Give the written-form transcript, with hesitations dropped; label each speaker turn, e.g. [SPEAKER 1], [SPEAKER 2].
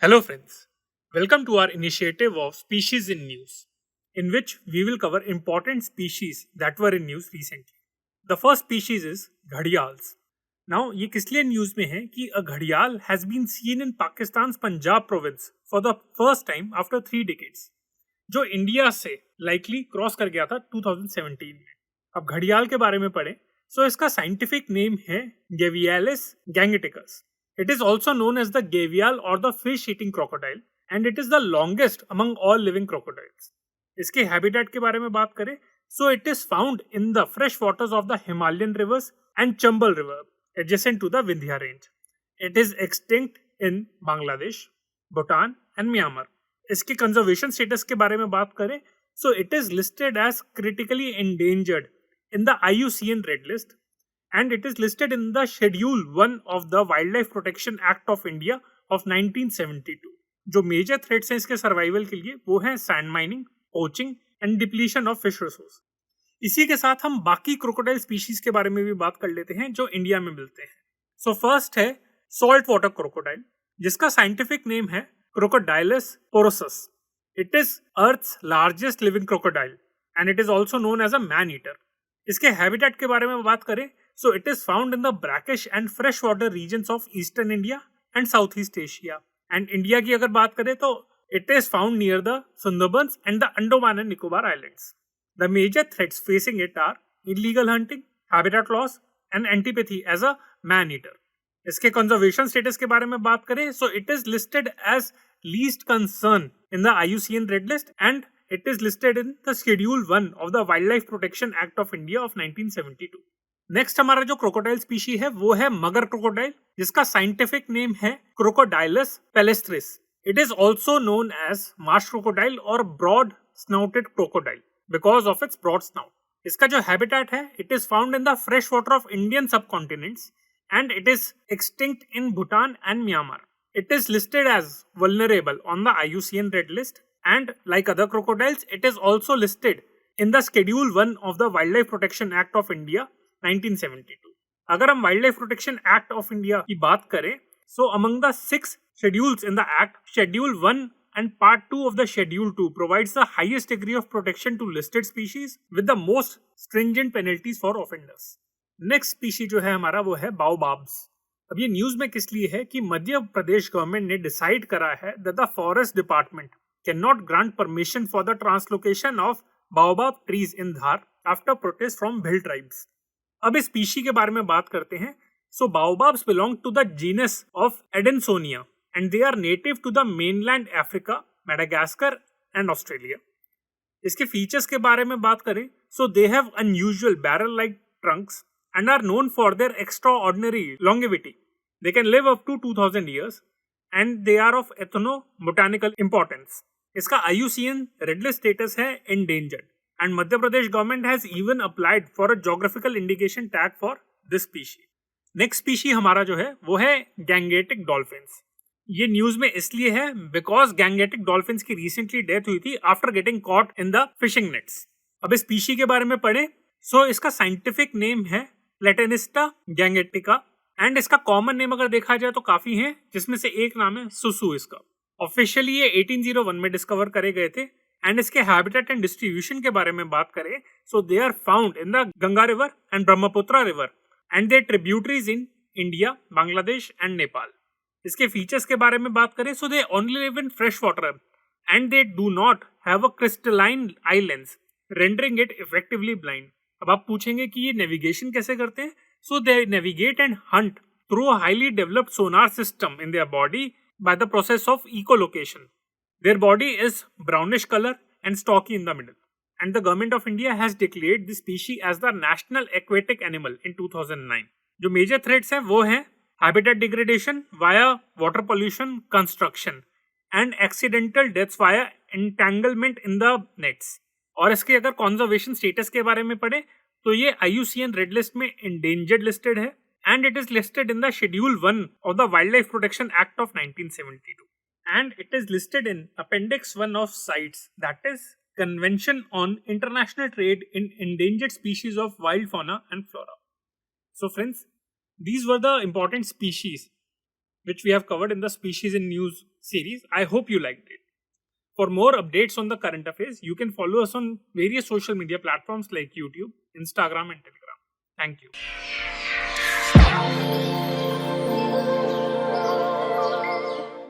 [SPEAKER 1] Hello, friends. Welcome to our initiative of Species in News, in which we will cover important species that were in news recently. The first species is gharials. Now, ये किस लिए news में है कि a घड़ियाल has been seen in Pakistan's Punjab province for the first time after 3 decades, जो India से likely cross कर गया था 2017 में. अब घड़ियाल के बारे में पढ़ें, सो इसका साइंटिफिक नेम है गेवियालिस गैंगेटिकस. It is also known as the gavial or the fish-eating crocodile, and it is the longest among all living crocodiles. इसके habitat के बारे में बात करें, so it is found in the fresh waters of the Himalayan rivers and Chambal River, adjacent to the Vindhya range. It is extinct in Bangladesh, Bhutan and Myanmar. इसके conservation status के बारे में बात करें, so it is listed as critically endangered in the IUCN Red List. And it is listed in the Schedule 1 of the Wildlife Protection Act of India of 1972. जो major threats हैं इसके survival के लिए वो हैं sand mining, poaching and depletion of fish resource. इसी के साथ हम बाकी क्रोकोडाइल स्पीशीज के बारे में भी बात कर लेते हैं जो इंडिया में मिलते हैं. सो फर्स्ट है सॉल्ट वाटर क्रोकोडाइल, जिसका साइंटिफिक नेम है Crocodylus porosus. It is earth's largest living crocodile and it is also known as a man eater. इसके हैबिटेट के बारे में बात करें, so it is found in the brackish and freshwater regions of eastern India and Southeast Asia. And India की अगर बात करें तो it is found near the Sundarbans and the Andaman and Nicobar Islands. The major threats facing it are illegal hunting, habitat loss and antipathy as a man-eater. इसके conservation status के बारे में बात करें, so it is listed as least concern in the IUCN Red List and it is listed in the Schedule 1 of the Wildlife Protection Act of India of 1972. Next हमारा जो crocodile species है वो है मगर क्रोकोडाइल, जिसका scientific name है Crocodylus palustris. It is also known as marsh crocodile और broad snouted crocodile because of its broad snout. इसका जो हैबिटेट है it is found in the fresh water of Indian subcontinents and it is extinct in Bhutan and Myanmar. It is listed as vulnerable on the IUCN red list and like other crocodiles it is also listed in the Schedule 1 of the wild life protection act of India 1972. अगर हम wild life protection act of India की बात करें, सो among the 6 schedules in the act, schedule 1 and part 2 of the schedule 2 provides the highest degree of protection to listed species with the most stringent penalties for offenders. Next species जो है हमारा वो है बाओबाब्स. अब ये न्यूज में किस लिए है कि मध्य प्रदेश गवर्नमेंट ने डिसाइड करा है that the forest department cannot grant permission for the translocation of baobab trees in Dhar after protest from Bhil tribes. अब इस स्पीशी के बारे में बात करते हैं. So baobabs belong to the genus of Adansonia and they are native to the mainland Africa, Madagascar and Australia. इसके features के बारे में बात करें, so they have unusual barrel like trunks and are known for their extraordinary longevity. They can live up to 2000 years and they are of ethnobotanical importance. इसका IUCN red list status है endangered. And Madhya Pradesh government has even applied for a geographical indication tag for this species. Next species हमारा जो है वो है Gangetic dolphins. ये news में इसलिए है बिकॉज गैंगेटिक डॉल्फिन्स की रिसेंटली डेथ हुई थी after getting caught in the fishing nets. अब इस स्पीशी के बारे में पढ़ें, सो इसका साइंटिफिक नेम है प्लेटेनिस्टा गैंगेटिका एंड इसका कॉमन नेम अगर देखा जाए तो काफी है, जिसमें से एक नाम है सुसु. इसका ऑफिशियली ये 1801 में डिस्कवर करे गए थे. एंड इसके हैबिटेट एंड डिस्ट्रीब्यूशन के बारे में बात करें, so they are found in the Ganga river and Brahmaputra river and their tributaries in India, Bangladesh and Nepal. इसके फीचर्स के बारे में बात करें, so they only live in fresh water and they do not have a crystalline eye lens rendering it effectively blind. अब आप पूछेंगे कि ये नेविगेशन कैसे करते हैं. So they navigate and hunt through a highly developed sonar system in their body by the process of echolocation. Their body is brownish color and stocky in the middle. And the government of India has declared this species as the national aquatic animal in 2009. जो major threats हैं वो हैं habitat degradation via water pollution, construction and accidental deaths via entanglement in the nets. और इसके अगर conservation status के बारे में पढ़े तो ये IUCN Red List में endangered listed है and it is listed in the Schedule 1 of the Wildlife Protection Act of 1972. And it is listed in Appendix 1 of CITES, that is Convention on International Trade in Endangered Species of Wild Fauna and Flora. So friends, these were the important species which we have covered in the Species in News series. I hope you liked it. For more updates on the current affairs, you can follow us on various social media platforms like YouTube, Instagram, and Telegram. Thank you.